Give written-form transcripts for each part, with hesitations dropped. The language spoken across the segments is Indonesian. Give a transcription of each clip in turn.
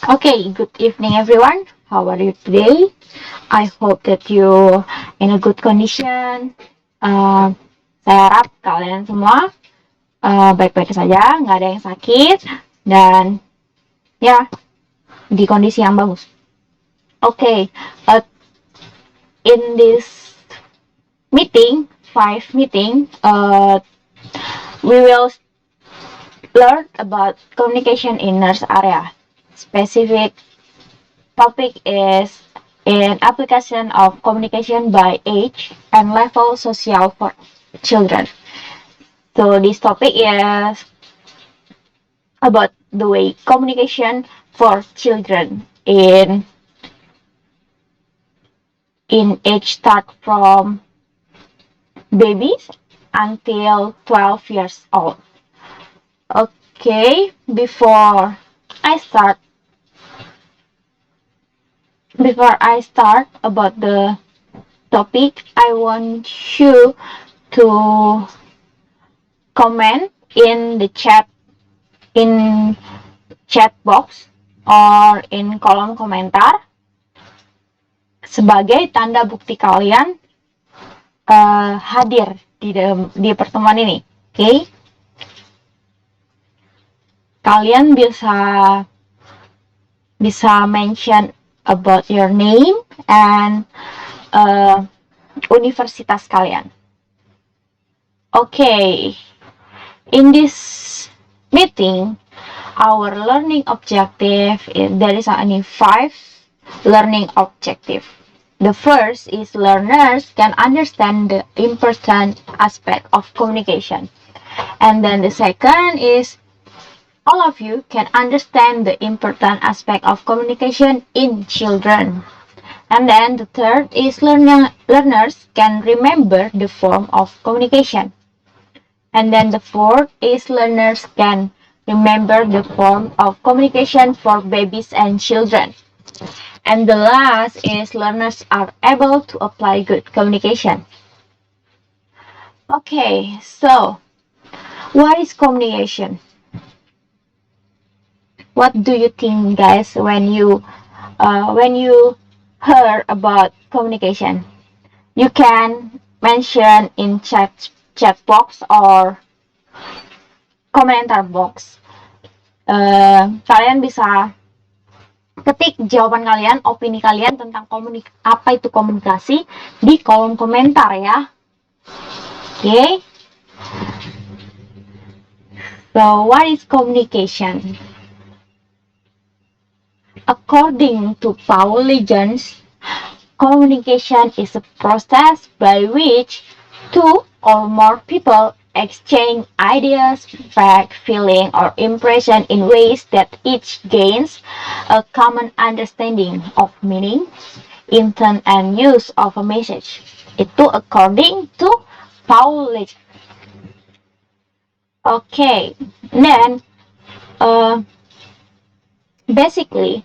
Okay, good evening everyone. How are you today? I hope that you in a good condition. Uh, saya harap kalian semua baik-baik saja, nggak ada yang sakit, dan ya di kondisi yang bagus. Okay, in this meeting, five meeting, we will learn about communication in nurse area. Specific topic is an application of communication by age and level social for children. So this topic is about the way communication for children in age start from babies until 12 years old. Okay, I start before I start about the topic, I want you to comment in chat box or in kolom komentar sebagai tanda bukti kalian hadir di pertemuan ini. Oke, okay? Kalian bisa mention about your name and universitas kalian. Okay, in this meeting, our learning objective there is only 5 learning objective. The first is learners can understand the important aspect of communication, and then the second is all of you can understand the important aspect of communication in children. And then the third is learners can remember the form of communication. And then the fourth is learners can remember the form of communication for babies and children. And the last is learners are able to apply good communication. Okay, so what is communication? What do you think, guys, when you heard about communication? You can mention in chat box or komentar box. Kalian bisa ketik jawaban kalian, opini kalian tentang apa itu komunikasi di kolom komentar ya. Oke. Okay? So, what is communication? According to Paul Legends, communication is a process by which two or more people exchange ideas, fact, feeling, or impression in ways that each gains a common understanding of meaning, intent, and use of a message. Itu according to Paul Legends. Okay, then basically,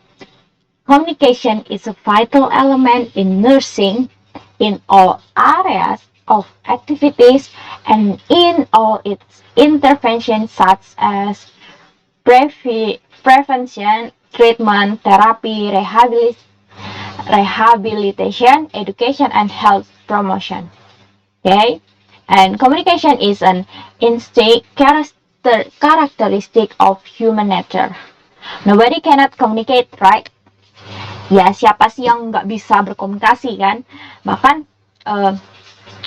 communication is a vital element in nursing in all areas of activities and in all its interventions such as prevention, treatment, therapy, rehabilitation, education, and health promotion. Okay? And communication is an instinct characteristic of human nature. Nobody cannot communicate, right? Ya, siapa sih yang nggak bisa berkomunikasi kan? Bahkan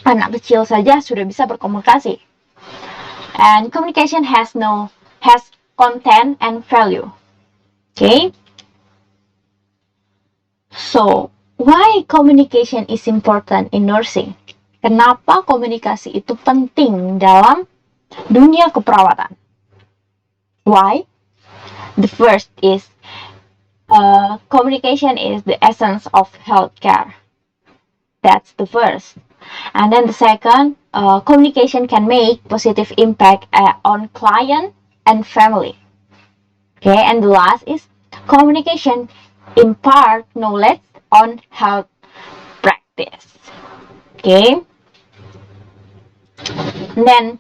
anak kecil saja sudah bisa berkomunikasi. And communication has content and value. Okay? So, why communication is important in nursing? Kenapa komunikasi itu penting dalam dunia keperawatan? Why? The first is communication is the essence of healthcare. That's the first. And then the second, communication can make positive impact on client and family. Okay, and the last is communication impart knowledge on health practice. Okay. And then,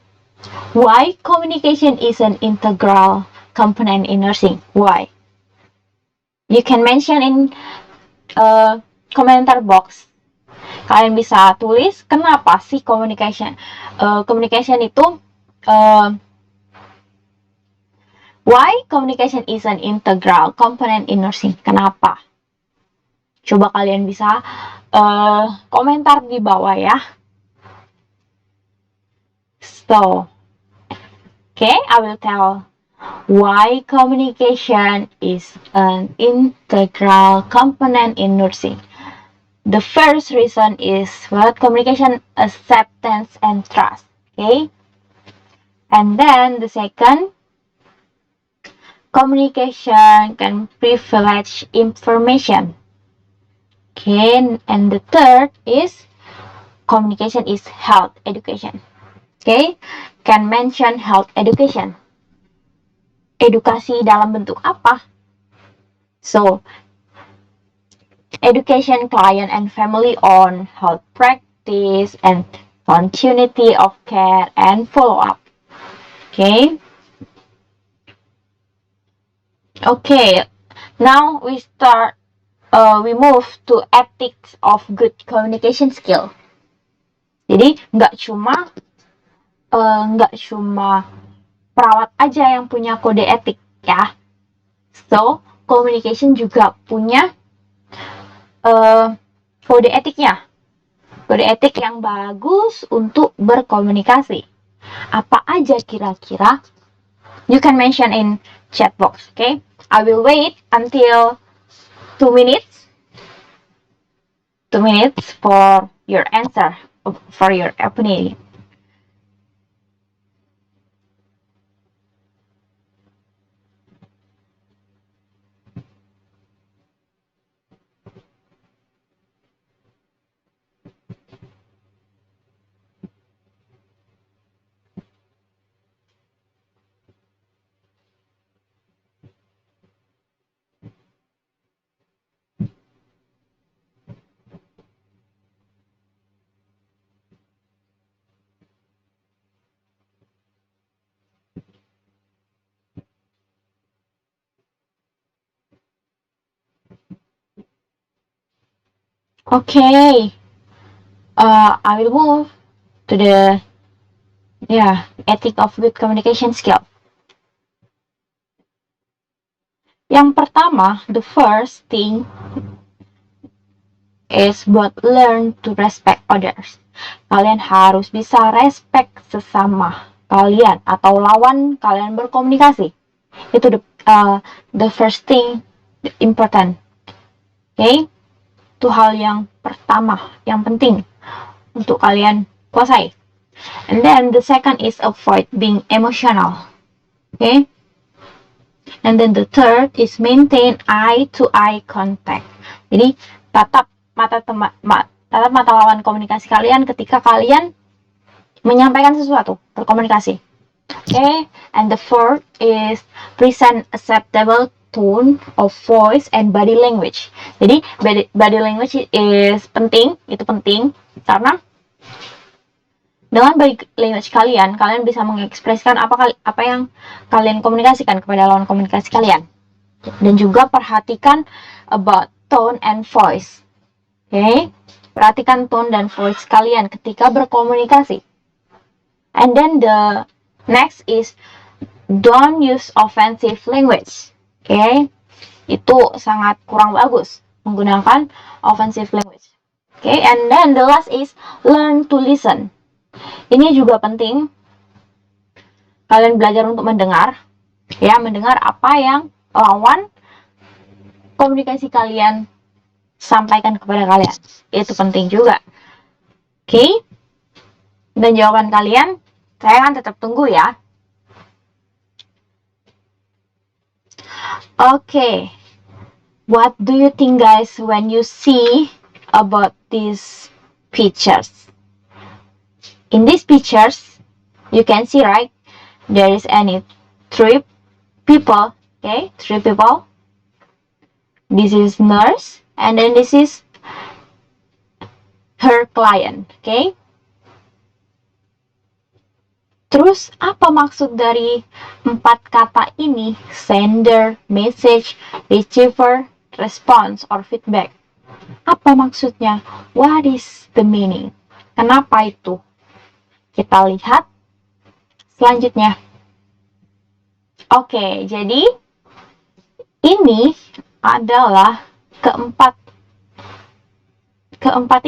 why communication is an integral component in nursing? Why? You can mention in komentar box. Kalian bisa tulis kenapa sih communication itu why communication is an integral component in nursing. Kenapa? Coba kalian bisa komentar di bawah ya. So, okay, I will tell why communication is an integral component in nursing. The first reason is what? Communication, acceptance, and trust. Okay? And then the second, communication can privilege information. Okay? And the third is communication is health education. Okay? Can mention health education. Edukasi dalam bentuk apa? So, education client and family on health practice and continuity of care and follow-up. Okay. Okay. Now we move to ethics of good communication skill. Jadi nggak cuma perawat aja yang punya kode etik ya. So communication juga punya kode etiknya. Kode etik yang bagus untuk berkomunikasi. Apa aja kira-kira? You can mention in chat box, okay? I will wait until 2 minutes. 2 minutes for your answer, for your opinion. Okay, I will move to the ethic of good communication skill. Yang pertama, the first thing is buat learn to respect others. Kalian harus bisa respect sesama kalian atau lawan kalian berkomunikasi. Itu the first thing, important. Okay? Itu hal yang pertama, yang penting untuk kalian kuasai. And then the second is avoid being emotional. Okay? And then the third is maintain eye-to-eye contact. Jadi tatap mata lawan komunikasi kalian ketika kalian menyampaikan sesuatu, berkomunikasi. Okay? And the fourth is present acceptable tone of voice and body language. Jadi body language is penting, itu penting karena dengan body language kalian bisa mengekspresikan apa yang kalian komunikasikan kepada lawan komunikasi kalian. Dan juga perhatikan about tone and voice. Okay? Perhatikan tone dan voice kalian ketika berkomunikasi. And then the next is don't use offensive language. Okay? Itu sangat kurang bagus menggunakan offensive language. Okay? And then the last is learn to listen. Ini juga penting. Kalian belajar untuk mendengar. Ya, mendengar apa yang lawan komunikasi kalian sampaikan kepada kalian. Itu penting juga. Okay? Dan jawaban kalian, saya akan tetap tunggu ya. Okay. What do you think, guys, when you see about these pictures? In these pictures, you can see, right? There is three people, okay? 3 people. This is nurse, and then this is her client, okay? Terus, apa maksud dari 4 kata ini? Sender, message, receiver, response or feedback. Apa maksudnya? What is the meaning? Kenapa itu? Kita lihat selanjutnya. Oke, jadi ini adalah keempat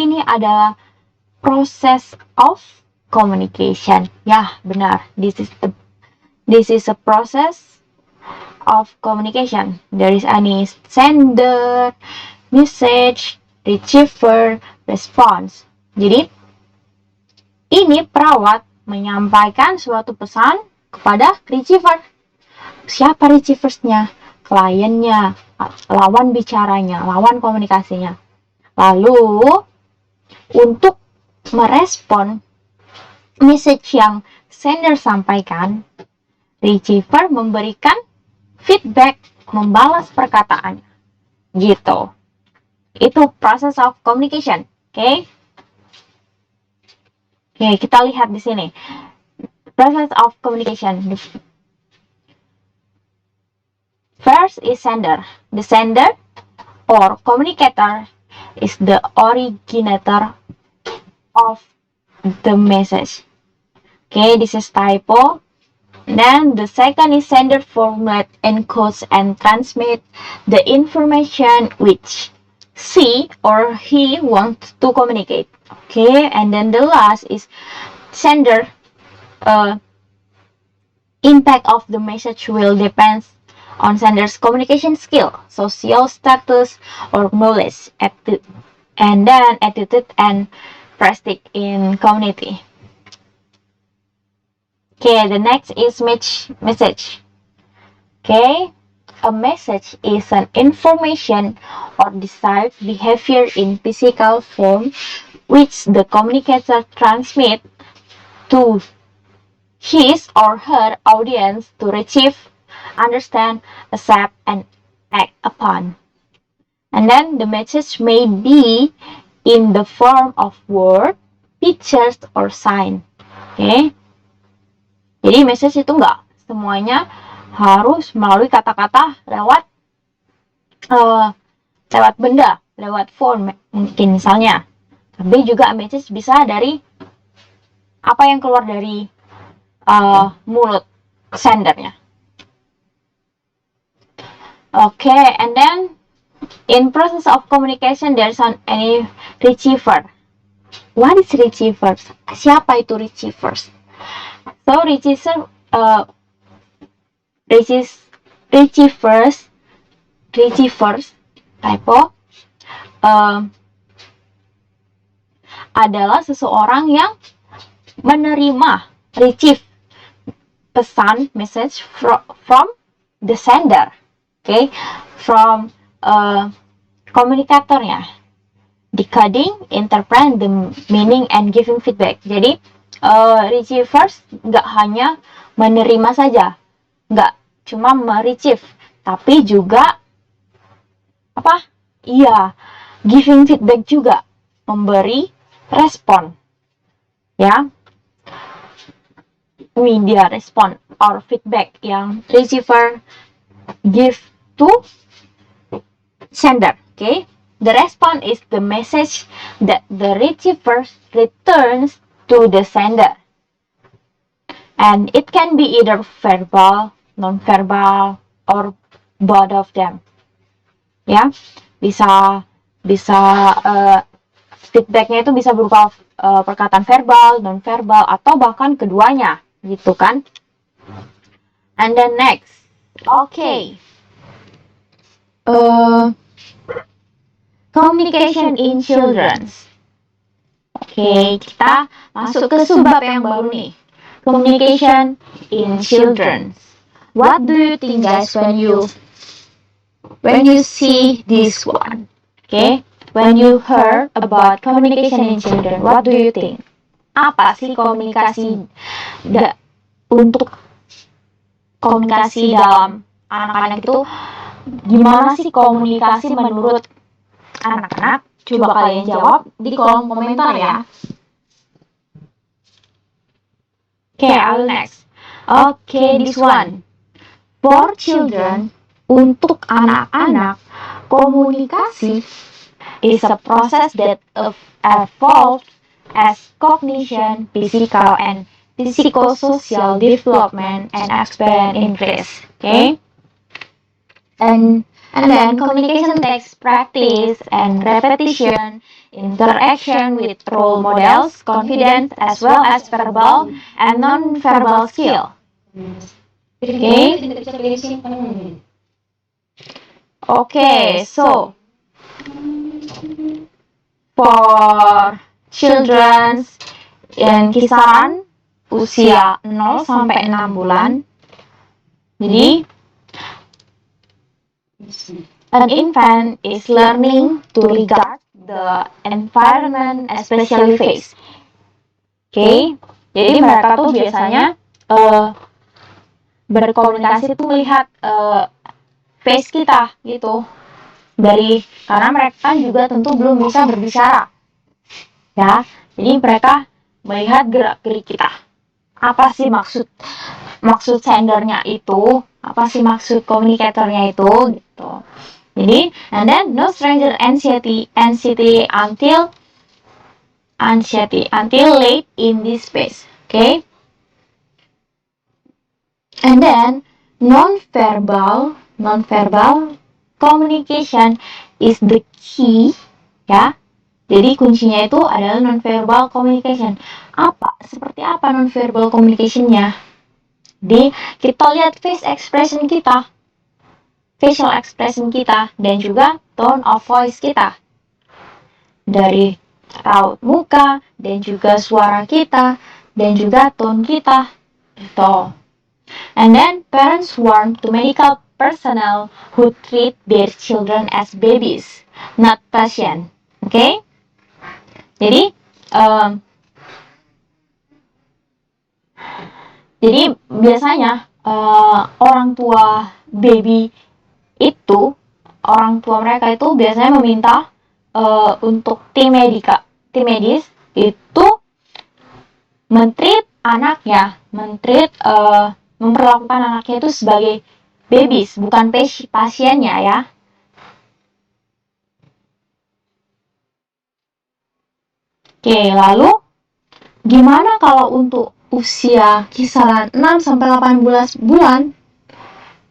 ini adalah process of communication. Ya, benar. This is a process of communication. There is any sender, message, receiver, response. Jadi, ini perawat menyampaikan suatu pesan kepada receiver. Siapa receiversnya? Kliennya, lawan bicaranya, lawan komunikasinya. Lalu, untuk merespon message yang sender sampaikan, receiver memberikan feedback, membalas perkataannya. Gitu. Itu process of communication. Oke, kita lihat di sini. Process of communication. First is sender. The sender or communicator is the originator of the message. Okay, this is typo. Then the second is sender formulate, encodes, and transmit the information which she or he wants to communicate. Okay, and then the last is sender. Impact of the message will depend on sender's communication skill, social status, or knowledge, and then attitude and prestige in community. Okay, the next is message. Okay, a message is an information or desired behavior in physical form which the communicator transmits to his or her audience to receive, understand, accept, and act upon. And then the message may be in the form of word, pictures, or sign. Okay? Jadi message itu enggak semuanya harus melalui kata-kata lewat benda, lewat form mungkin misalnya. Tapi juga message bisa dari apa yang keluar dari mulut sendernya. Okay, and then in process of communication there's any receiver. What is receiver? Siapa itu receivers? So receivers typo adalah seseorang yang menerima, receive pesan, message from the sender, okay, from komunikatornya, decoding, interpret the meaning and giving feedback. Jadi receivers nggak hanya menerima saja, nggak cuma mereceive, tapi juga giving feedback juga, memberi respon, ya, media respon or feedback yang receiver give to sender. Okay, the response is the message that the receiver returns to the sender, and it can be either verbal, non-verbal, or both of them. Ya, bisa feedbacknya itu bisa berupa perkataan verbal, non-verbal, atau bahkan keduanya, gitu kan? And then next, okay, communication in children. Oke, kita masuk ke subbab yang baru nih. Communication in children. What do you think, guys, when you see this one? Okay, when you heard about communication in children, what do you think? Apa sih komunikasi untuk komunikasi dalam anak-anak itu? Gimana sih komunikasi menurut anak-anak? Coba kalian jawab di kolom komentar ya. Okay, I'll next. Okay, this one. For children, untuk anak-anak, Komunikasi is a process that evolves as cognition, physical, and psychosocial development and experience increase. Okay? And then communication takes practice and repetition, interaction with role models, confidence, as well as verbal and non-verbal skill. Okay? Okay, so for children in kisaran usia 0 sampai 6 bulan. Jadi an infant is learning to regard the environment, especially face. Okay, jadi mereka tuh biasanya berkomunikasi tuh melihat face kita gitu. Karena mereka juga tentu belum bisa berbicara. Ya, jadi mereka melihat gerak-gerik kita. Apa sih maksud sendernya itu? Apa sih maksud komunikatornya itu? Gitu. Jadi, and then no stranger anxiety until late in this phase. Okay? And then non-verbal communication is the key, ya. Jadi kuncinya itu adalah non-verbal communication. Seperti apa non-verbal communication-nya? Jadi kita lihat facial expression kita, dan juga tone of voice kita. Dari raut muka, dan juga suara kita, dan juga tone kita. Gitu. And then parents warn to medical personnel who treat their children as babies, not patient. Okay? Jadi biasanya orang tua baby itu, orang tua mereka itu biasanya meminta untuk tim medis itu memperlakukan anaknya itu sebagai babies, bukan pasiennya ya. Oke, lalu gimana kalau untuk usia kisaran 6 sampai 18 bulan?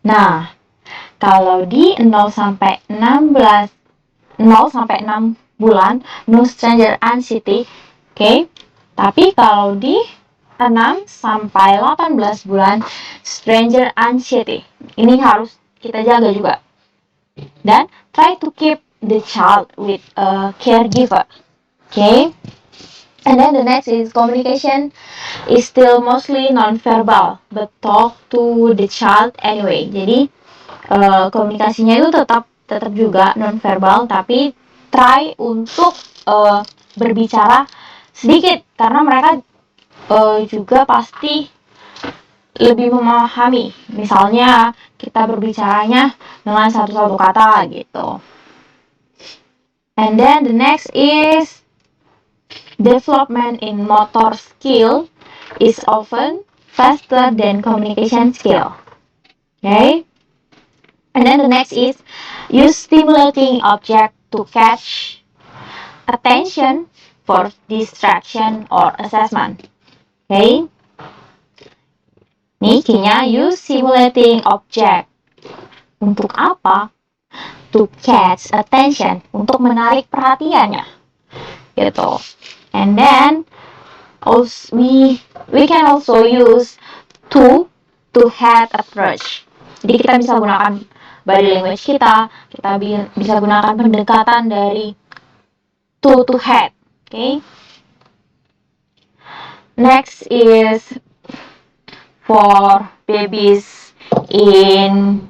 Nah, kalau di 0 sampai 6 bulan, no stranger anxiety, oke. Tapi kalau di 6 sampai 18 bulan, stranger anxiety. Ini harus kita jaga juga. Dan try to keep the child with a caregiver. Okay? And then the next is communication is still mostly non-verbal, but talk to the child anyway. Jadi komunikasinya itu tetap juga non-verbal, tapi try untuk berbicara sedikit, karena mereka juga pasti lebih memahami. Misalnya kita berbicaranya dengan satu kata gitu. And then the next is development in motor skill is often faster than communication skill. Okay? And then the next is use stimulating object to catch attention for distraction or assessment. Okay? Ini key-nya, use stimulating object. Untuk apa? To catch attention, untuk menarik perhatiannya. Gitu. And then also we can also use to head approach. Jadi kita bisa gunakan body language kita bisa gunakan pendekatan dari to head. Okay? Next is for babies in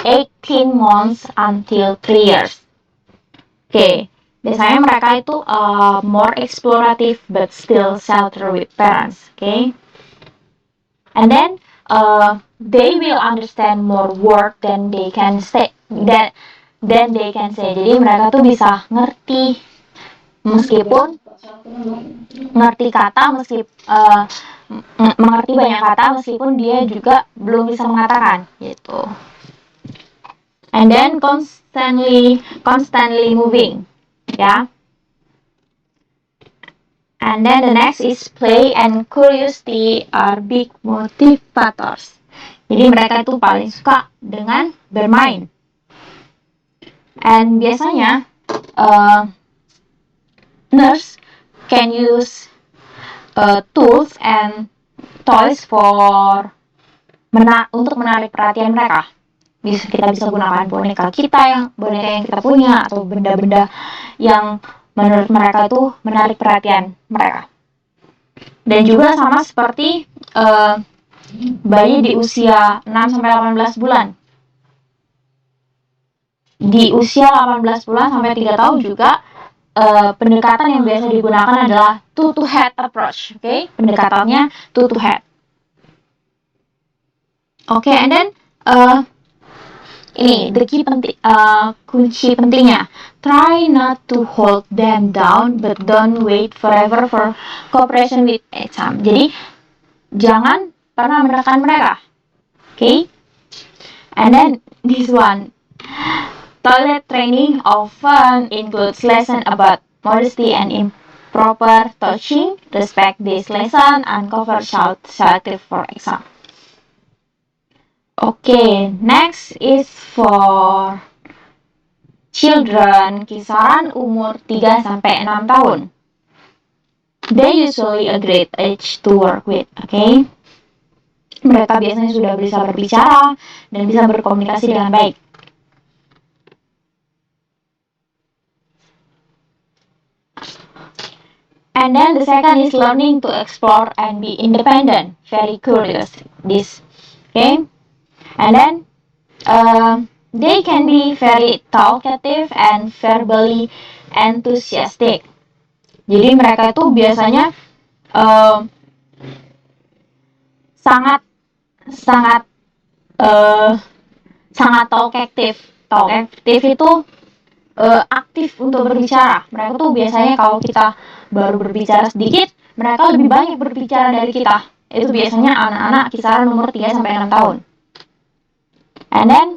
18 months until 3 years. Okay. Biasanya mereka itu more explorative but still shelter with parents. Okay. And then they will understand more word than they can say. Jadi mereka tuh bisa ngerti mengerti banyak kata meskipun dia juga belum bisa mengatakan gitu. and then constantly moving, ya. And then the next is play and curiosity are big motivators. Jadi mereka itu paling suka dengan bermain. And biasanya nurse can use tools and toys untuk menarik perhatian mereka. Kita bisa gunakan boneka yang kita punya, atau benda-benda yang menurut mereka itu menarik perhatian mereka. Dan juga sama seperti bayi di usia 6-18 bulan. Di usia 18 bulan sampai 3 tahun juga pendekatan yang biasa digunakan adalah toe-to-head approach. Okay? Pendekatannya toe-to-head. Okay, and then ini kunci pentingnya. Try not to hold them down, but don't wait forever for cooperation with exam. Jadi jangan pernah menekan mereka. Okay? And then this one. Toilet training often includes lesson about modesty and improper touching. Respect this lesson and cover child selective for exam. Okay, next is for children kisaran umur 3-6 tahun. They usually a great age to work with, okay? Mereka biasanya sudah bisa berbicara dan bisa berkomunikasi dengan baik. And then the second is learning to explore and be independent, very curious. This, okay? And then they can be very talkative and verbally enthusiastic. Jadi mereka itu biasanya sangat talkative. Talkative itu aktif untuk berbicara. Mereka tuh biasanya kalau kita baru berbicara sedikit, mereka lebih banyak berbicara dari kita. Itu biasanya anak-anak kisaran umur 3-6 tahun. And then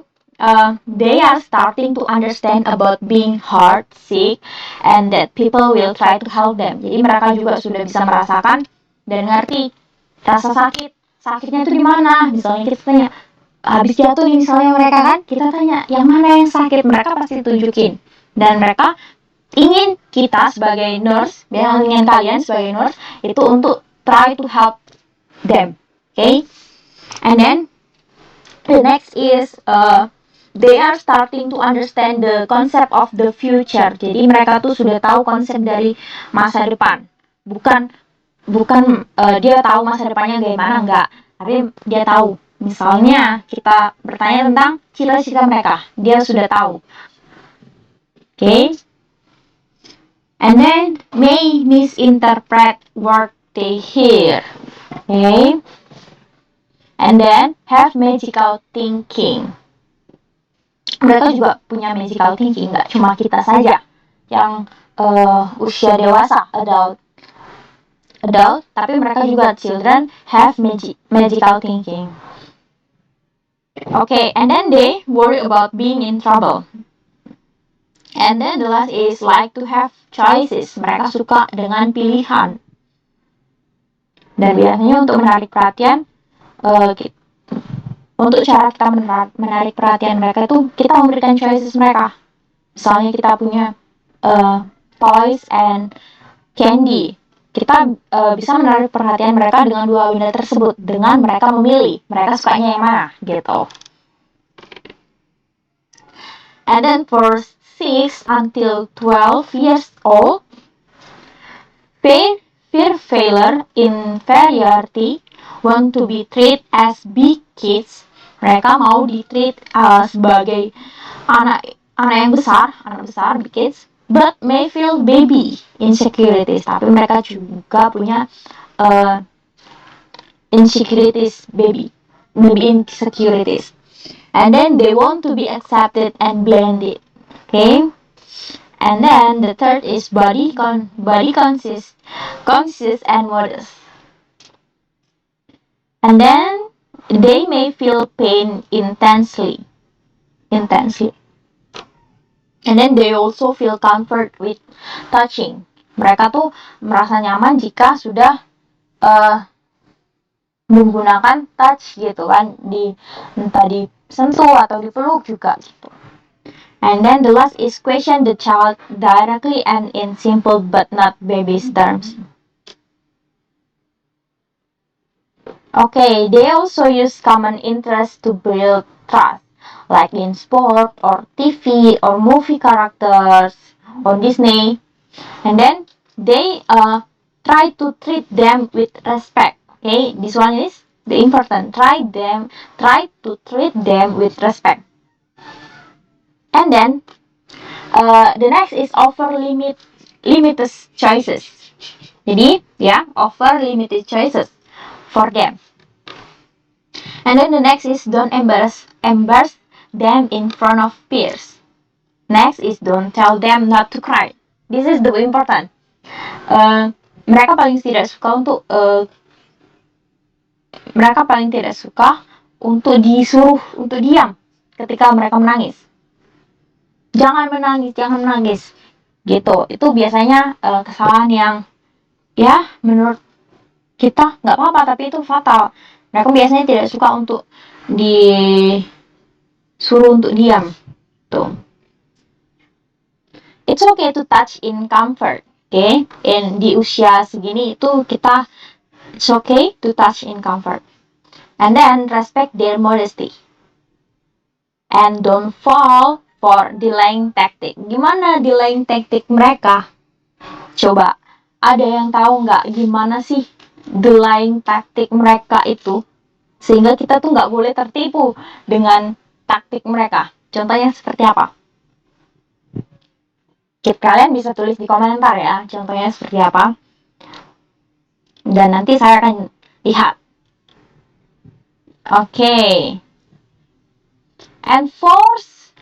they are starting to understand about being hurt, sick, and that people will try to help them. Jadi mereka juga sudah bisa merasakan dan ngerti rasa sakit. Sakitnya itu di mana? Misalnya kita tanya, habis jatuh nih misalnya mereka kan, kita tanya yang mana yang sakit, mereka pasti tunjukin. Dan mereka ingin kita sebagai nurse, ingin kalian sebagai nurse itu untuk try to help them, okay? And then the next is they are starting to understand the concept of the future. Jadi mereka tuh sudah tahu konsep dari masa depan. Bukan dia tahu masa depannya gimana, enggak. Tapi dia tahu. Misalnya kita bertanya tentang cita-cita mereka, dia sudah tahu. Okay? And then may misinterpret what they hear. Okay? And then have magical thinking. Mereka juga punya magical thinking, nggak cuma kita saja yang usia dewasa, adult, tapi mereka juga children have magical thinking. Okay, and then they worry about being in trouble. And then the last is like to have choices. Mereka suka dengan pilihan. Dan biasanya untuk menarik perhatian, untuk cara kita menarik perhatian mereka itu kita memberikan choices mereka. Misalnya kita punya toys and candy. Kita bisa menarik perhatian mereka dengan dua benda tersebut, dengan mereka memilih mereka sukanya yang mana gitu. And then for 6 until 12 years old, fear, failure, inferiority, want to be treated as big kids. Mereka mau di-treat sebagai anak besar, big kids, but may feel baby insecurities. Tapi mereka juga punya insecurities, baby insecurities. And then they want to be accepted and blended. Okay? And then the third is body conscious and modest. And then they may feel pain intensely. intensely. And then they also feel comfort with touching. Mereka tuh merasa nyaman jika sudah menggunakan touch gitu kan, entah disentuh atau dipeluk juga gitu. And then the last is question the child directly and in simple but not baby's terms. Okay, they also use common interests to build trust, like in sport or TV or movie characters or Disney. And then they try to treat them with respect. Okay, this one is the important. Try to treat them with respect. And then the next is offer limited choices. Jadi ya, offer limited choices for them. And then the next is don't embarrass them in front of peers. Next is don't tell them not to cry. This is the important. Mereka paling tidak suka untuk disuruh untuk diam ketika mereka menangis. Jangan menangis gitu. Itu biasanya kesalahan yang ya menurut kita nggak apa-apa, tapi itu fatal. Mereka biasanya tidak suka untuk disuruh untuk diam tuh. It's okay to touch in comfort. Okay, di usia segini itu it's okay to touch in comfort. And then respect their modesty. And don't fall for delaying tactic. Gimana delaying tactic mereka? Coba, ada yang tahu nggak gimana sih delaying tactic mereka itu? Sehingga kita tuh nggak boleh tertipu dengan taktik mereka. Contohnya seperti apa? Kalian bisa tulis di komentar ya, contohnya seperti apa. Dan nanti saya akan lihat. Okay. And force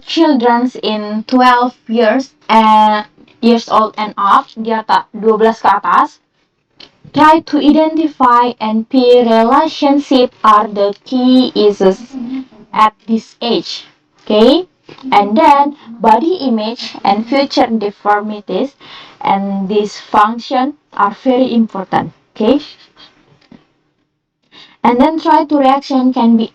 children in 12 years old and up, di atas 12 ke atas, try to identify and peer relationship are the key issues at this age. Okay, and then body image and future deformities and dysfunction are very important. Okay, and then the reaction can be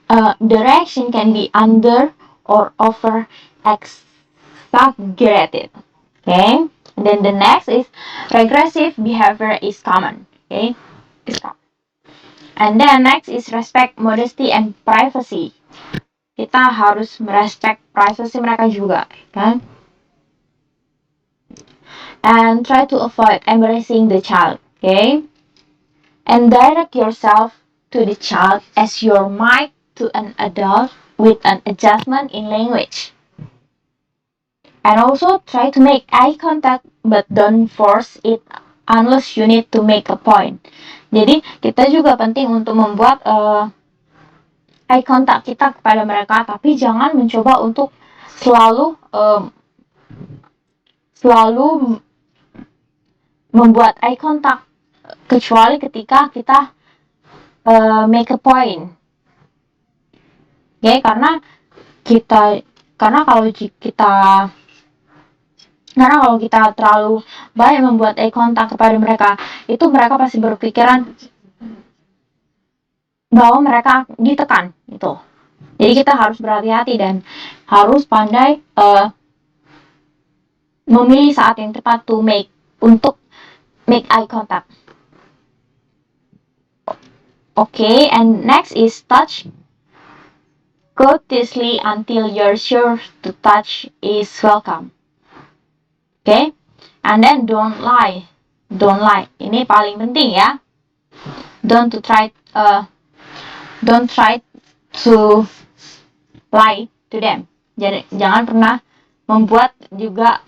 under or over exaggerated. Okay, and then the next is regressive behavior is common. Okay, and then next is respect, modesty, and privacy. Kita harus merespect privacy mereka juga, kan? And try to avoid embarrassing the child. Okay, and direct yourself to the child as you might to an adult with an adjustment in language. And also try to make eye contact but don't force it unless you need to make a point. Jadi kita juga penting untuk membuat eye contact kita kepada mereka, tapi jangan mencoba untuk selalu membuat eye contact kecuali ketika kita make a point. Okay, karena kalau kita terlalu banyak membuat eye contact kepada mereka, itu mereka pasti berpikiran bahwa mereka ditekan gitu. Jadi kita harus berhati-hati dan harus pandai memilih saat yang tepat untuk make eye contact. Okay, and next is touch courteously until you're sure to touch is welcome. Okay, and then don't lie. Ini paling penting ya. Don't try to lie to them. Jangan pernah membuat juga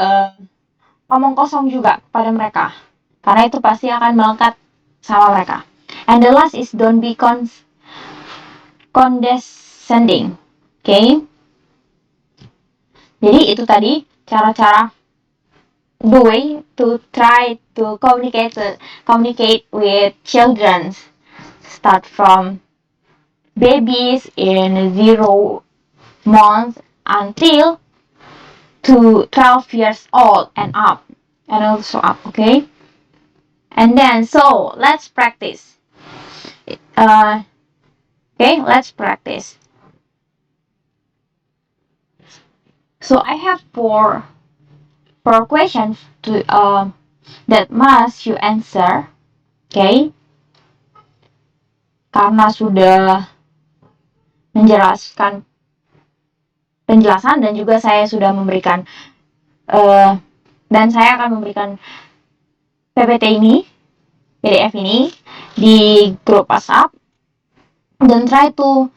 omong kosong juga pada mereka, karena itu pasti akan melekat sama mereka. And the last is don't be condescending. Okay, jadi itu tadi cara-cara the way to try to communicate with children. Start from babies in 0 months until to 12 years old and up, and also up. Okay, and then so let's practice. Okay, let's practice. So I have four questions to that must you answer. Okay, karena sudah menjelaskan penjelasan dan juga saya sudah memberikan dan saya akan memberikan PPT ini, PDF ini di grup WhatsApp, dan try to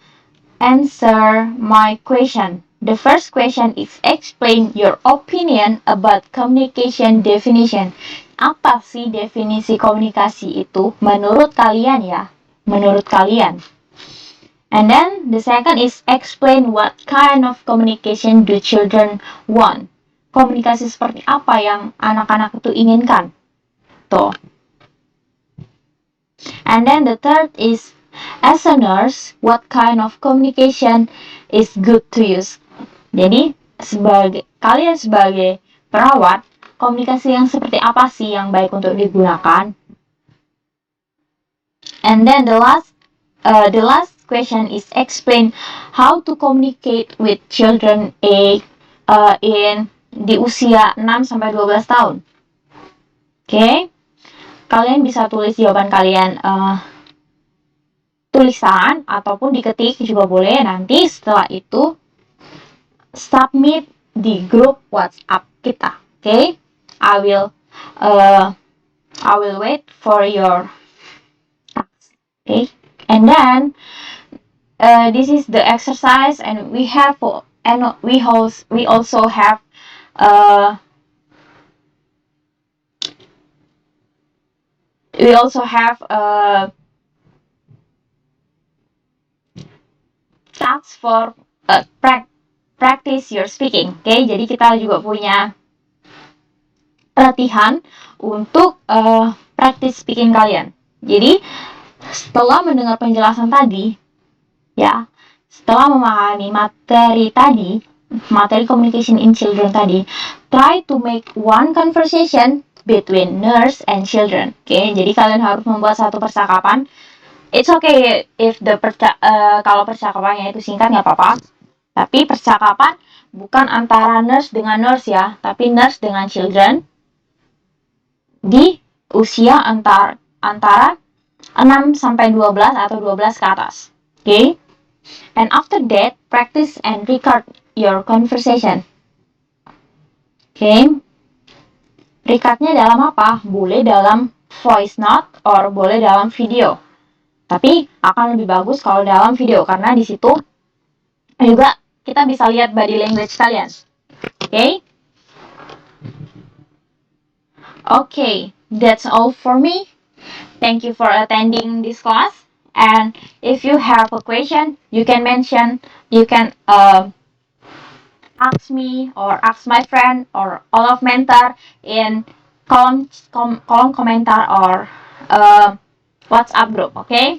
answer my question. The first question is explain your opinion about communication definition. Apa sih definisi komunikasi itu menurut kalian ya? Menurut kalian. And then the second is explain what kind of communication do children want. Komunikasi seperti apa yang anak-anak itu inginkan. Tuh. And then the third is as a nurse, what kind of communication is good to use. Jadi kalian sebagai perawat, komunikasi yang seperti apa sih yang baik untuk digunakan? And then the last question is explain how to communicate with children di usia 6-12 tahun. Okay? Kalian bisa tulis jawaban kalian tulisan ataupun diketik juga boleh. Nanti setelah itu submit di grup WhatsApp kita. Okay? I will wait for your text. Okay? And then this is the exercise, and we also have tasks for practice your speaking. Okay, jadi kita juga punya latihan untuk practice speaking kalian. Jadi setelah mendengar penjelasan tadi, ya, setelah memahami materi communication in children tadi, try to make one conversation between nurse and children. Okay, jadi kalian harus membuat satu percakapan. It's okay if kalau percakapannya itu singkat, nggak apa-apa. Tapi percakapan bukan antara nurse dengan nurse ya, tapi nurse dengan children di usia antara 6-12 atau 12 ke atas. Okay? And after that, practice and record your conversation. Okay? Recordnya dalam apa? Boleh dalam voice note or boleh dalam video. Tapi akan lebih bagus kalau dalam video karena di situ juga kita bisa lihat body language kalian. Okay? Okay, that's all for me. Thank you for attending this class. And if you have a question, you can ask me or ask my friend or all of mentor in kolom komentar or WhatsApp group. Okay?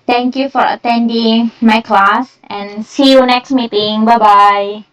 Thank you for attending my class and see you next meeting. Bye bye.